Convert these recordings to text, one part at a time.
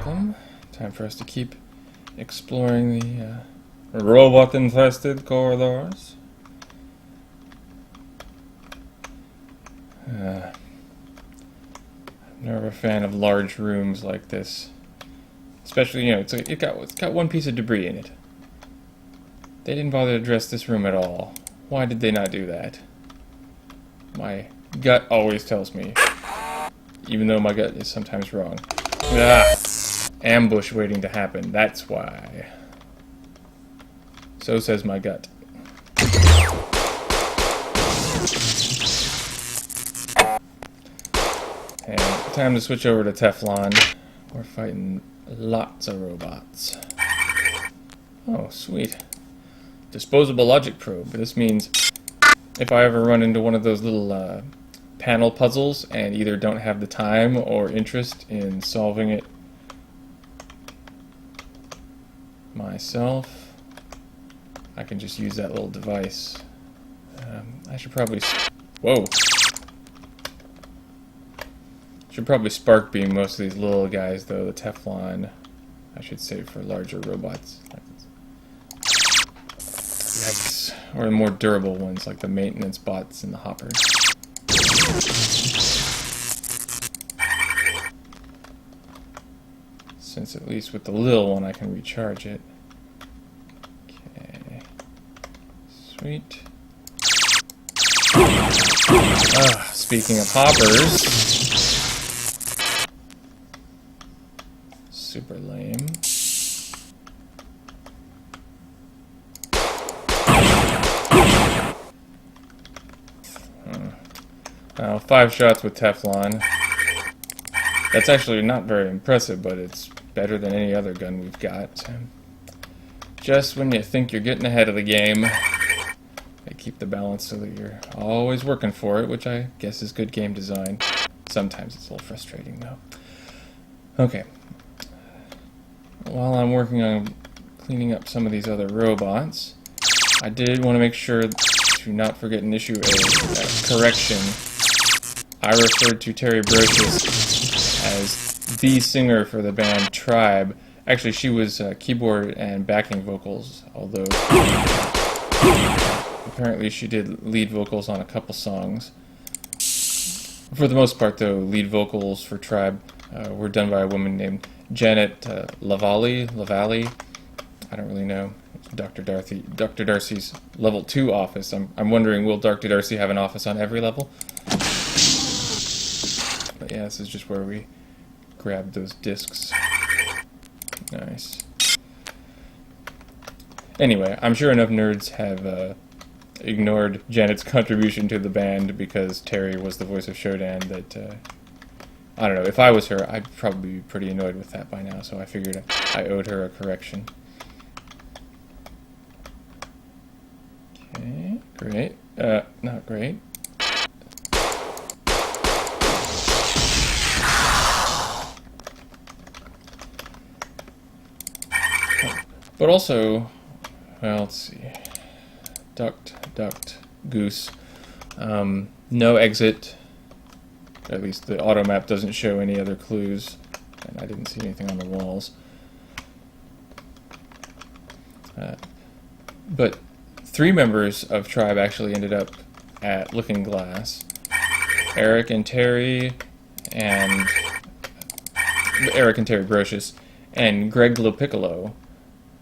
welcome. Time for us to keep exploring the robot-infested corridors. I'm never a fan of large rooms like this. Especially, it's got one piece of debris in it. They didn't bother to address this room at all. Why did they not do that? My gut always tells me. Even though my gut is sometimes wrong. Ambush waiting to happen. That's why. So says my gut. And time to switch over to Teflon. We're fighting lots of robots. Oh, sweet. Disposable logic probe. This means if I ever run into one of those little panel puzzles and either don't have the time or interest in solving it myself, I can just use that little device. I should probably... Whoa! Should probably spark beam most of these little guys, though. The Teflon, I should save for larger robots. Yikes. Or the more durable ones, like the maintenance bots and the hoppers. Since at least with the little one I can recharge it. Okay. Sweet. Speaking of hoppers. Super lame. Now, 5 shots with Teflon. That's actually not very impressive, but it's better than any other gun we've got. Just when you think you're getting ahead of the game, they keep the balance so that you're always working for it, which I guess is good game design. Sometimes it's a little frustrating, though. Okay. While I'm working on cleaning up some of these other robots, I did want to make sure to not forget an issue, a correction. I referred to Terry Brocious as the singer for the band Tribe. Actually, she was keyboard and backing vocals, although apparently she did lead vocals on a couple songs. For the most part, though, lead vocals for Tribe were done by a woman named Janet Lavallee. I don't really know. It's Dr. Darcy's level 2 office. I'm wondering, will Dr. Darcy have an office on every level? But yeah, this is just where we grab those discs. Nice. Anyway, I'm sure enough nerds have ignored Janet's contribution to the band because Terry was the voice of Shodan that, I don't know, if I was her, I'd probably be pretty annoyed with that by now, so I figured I owed her a correction. Okay, great. Not great. But also, well, let's see. Ducked, goose. No exit. At least the auto map doesn't show any other clues. And I didn't see anything on the walls. But 3 members of Tribe actually ended up at Looking Glass. Eric and Terry Brocious, and Greg Lopiccolo.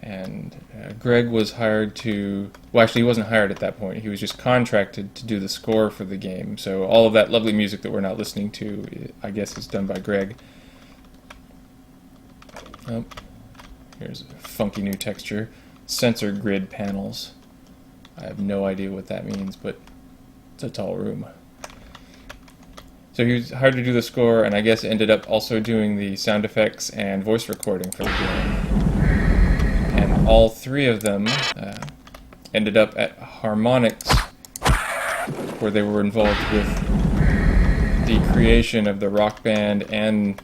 And Greg was hired to... Well, actually, he wasn't hired at that point. He was just contracted to do the score for the game. So all of that lovely music that we're not listening to, I guess, is done by Greg. Oh, here's a funky new texture. Sensor grid panels. I have no idea what that means, but it's a tall room. So he was hired to do the score, and I guess ended up also doing the sound effects and voice recording for the game. And all 3 of them ended up at Harmonix, where they were involved with the creation of the Rock Band and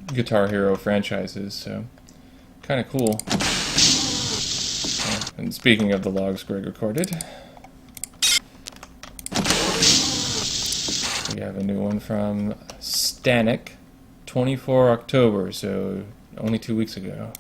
Guitar Hero franchises, so kind of cool. And speaking of the logs Greg recorded, we have a new one from Stannek, 24 October, so only 2 weeks ago.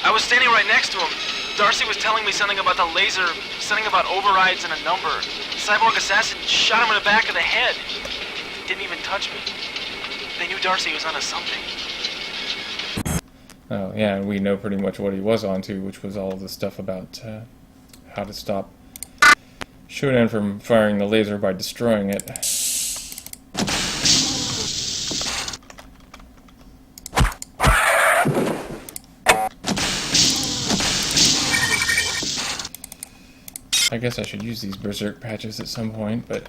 I was standing right next to him. Darcy was telling me something about the laser, something about overrides and a number. Cyborg assassin shot him in the back of the head. Didn't even touch me. They knew Darcy was onto something. Oh, yeah, and we know pretty much what he was onto, which was all of the stuff about how to stop Shodan from firing the laser by destroying it. I guess I should use these berserk patches at some point, but...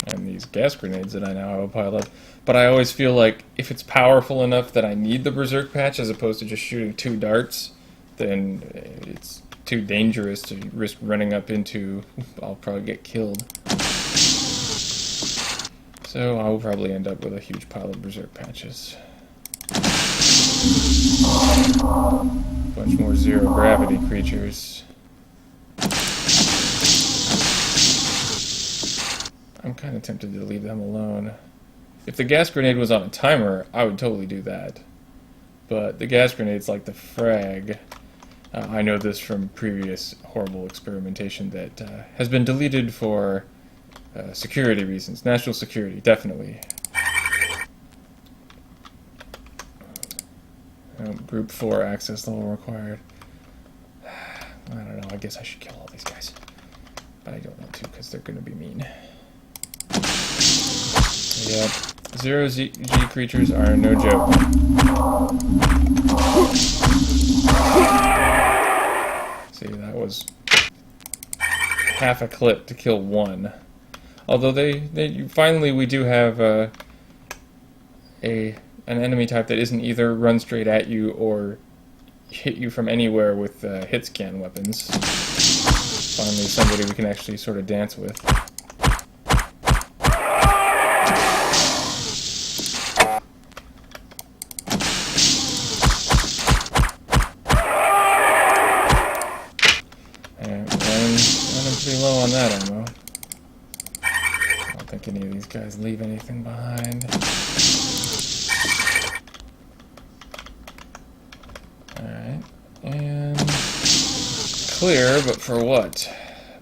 and these gas grenades that I now have a pile of. But I always feel like if it's powerful enough that I need the berserk patch as opposed to just shooting 2 darts, then it's too dangerous to risk running up into. I'll probably get killed. So I'll probably end up with a huge pile of berserk patches. Bunch more zero gravity creatures. I'm kind of tempted to leave them alone. If the gas grenade was on a timer, I would totally do that. But the gas grenade's like the frag. I know this from previous horrible experimentation that has been deleted for security reasons. National security, definitely. Group 4 access level required. I don't know, I guess I should kill all these guys. But I don't want to because they're going to be mean. Yep. Zero G creatures are no joke. See, that was half a clip to kill one. Although finally we do have an enemy type that isn't either run straight at you or hit you from anywhere with hit scan weapons. Finally somebody we can actually sort of dance with. And I'm pretty low on that ammo. I don't think any of these guys leave anything behind. Alright, and clear, but for what?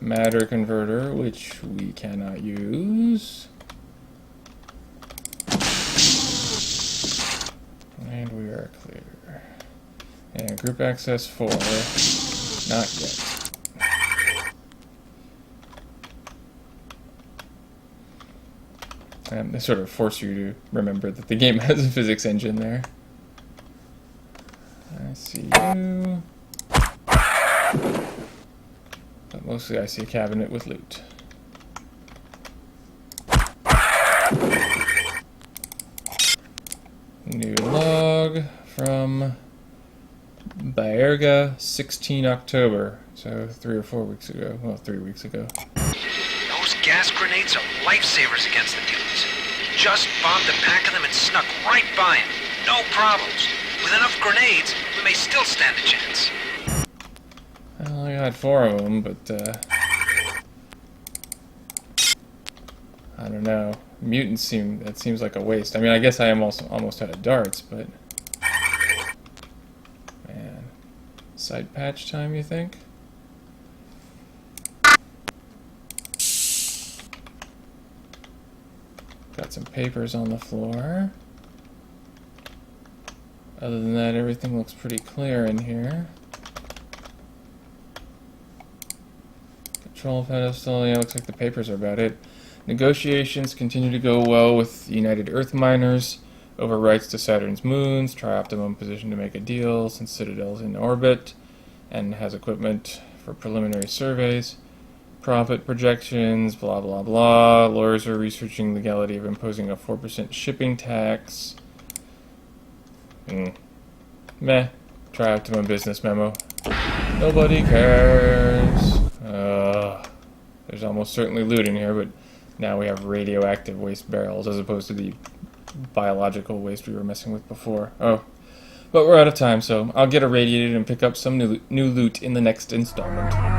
Matter converter, which we cannot use. And we are clear. And group access 4, not yet. And they sort of force you to remember that the game has a physics engine there. I see you. But mostly I see a cabinet with loot. New log from Baerga, 16 October. So 3 or 4 weeks ago. Well, 3 weeks ago. Those gas grenades are lifesavers against the mutants. Just bombed a pack of them and snuck right by him. No problems. With enough grenades, we may still stand a chance. Well, I got 4 of them, but I don't know. Mutants that seems like a waste. I mean, I guess I am also almost out of darts, but man, side patch time, you think? Got some papers on the floor. Other than that, everything looks pretty clear in here. Control pedestal, yeah, looks like the papers are about it. Negotiations continue to go well with United Earth Miners over rights to Saturn's moons. Tri-Optimum position to make a deal since Citadel's in orbit and has equipment for preliminary surveys. Profit projections, blah blah blah. Lawyers are researching legality of imposing a 4% shipping tax. Meh. Tri-Optimum business memo. Nobody cares. There's almost certainly loot in here, but now we have radioactive waste barrels as opposed to the biological waste we were messing with before. Oh, but we're out of time, so I'll get irradiated and pick up some new loot in the next installment.